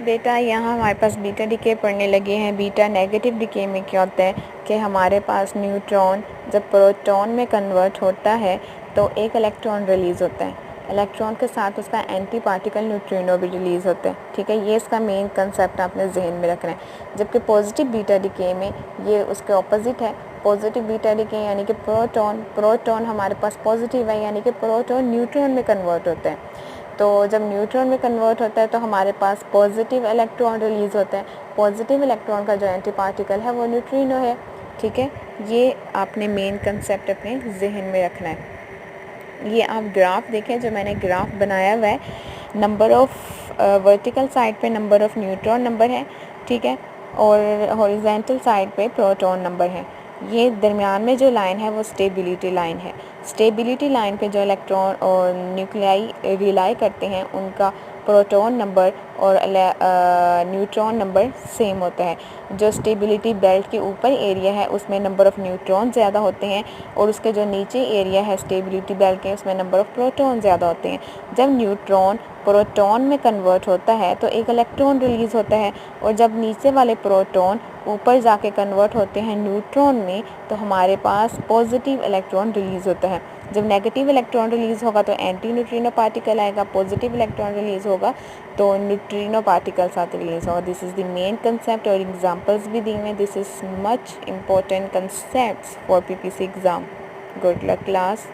बेटा यहाँ हमारे पास बीटा डिके पढ़ने लगे हैं। बीटा नेगेटिव डिके में क्या होता है कि हमारे पास न्यूट्रॉन जब प्रोटॉन में कन्वर्ट होता है तो एक इलेक्ट्रॉन रिलीज़ होता है, इलेक्ट्रॉन के साथ उसका एंटी पार्टिकल न्यूट्रिनो भी रिलीज़ होता है। ठीक है, ये इसका मेन कंसेप्ट आपने जहन में रखना है। जबकि पॉजिटिव बीटा डिके में ये उसके ऑपोजिट है। पॉजिटिव बीटा डिके यानी कि प्रोटॉन हमारे पास पॉजिटिव है, यानी कि प्रोटॉन न्यूट्रॉन में कन्वर्ट होता है। तो जब न्यूट्रॉन में कन्वर्ट होता है तो हमारे पास पॉजिटिव इलेक्ट्रॉन रिलीज़ होता है। पॉजिटिव इलेक्ट्रॉन का जो एंटी पार्टिकल है वो न्यूट्रिनो है। ठीक है, ये आपने मेन कंसेप्ट अपने जहन में रखना है। ये आप ग्राफ देखें, जो मैंने ग्राफ बनाया हुआ है, नंबर ऑफ़ वर्टिकल साइड पे नंबर ऑफ़ न्यूट्रॉन नंबर है, ठीक है, और हॉरिजेंटल साइड पे प्रोटॉन नंबर है। ये दरमियान में जो लाइन है वो स्टेबिलिटी लाइन है। स्टेबिलिटी लाइन पे जो इलेक्ट्रॉन और न्यूक्लियाई रिलाई करते हैं उनका प्रोटॉन नंबर और न्यूट्रॉन नंबर सेम होता है। जो स्टेबिलिटी बेल्ट के ऊपर एरिया है उसमें नंबर ऑफ़ न्यूट्रॉन ज़्यादा होते हैं और उसके जो नीचे एरिया है स्टेबिलिटी बेल्ट के उसमें नंबर ऑफ़ प्रोटॉन ज़्यादा होते हैं। जब न्यूट्रॉन प्रोटॉन में कन्वर्ट होता है तो एक इलेक्ट्रॉन रिलीज़ होता है, और जब नीचे वाले प्रोटॉन ऊपर जाके कन्वर्ट होते हैं न्यूट्रॉन में तो हमारे पास पॉजिटिव इलेक्ट्रॉन रिलीज़ होता है। जब नेगेटिव इलेक्ट्रॉन रिलीज़ होगा तो एंटी न्यूट्रिनो पार्टिकल आएगा, पॉजिटिव इलेक्ट्रॉन रिलीज़ होगा तो न्यूट्रिनो पार्टिकल साथ रिलीज़ होगा। This is the main concept, और एग्जांपल्स भी दी हुए। This is much important concepts for PPC exam. Good luck class.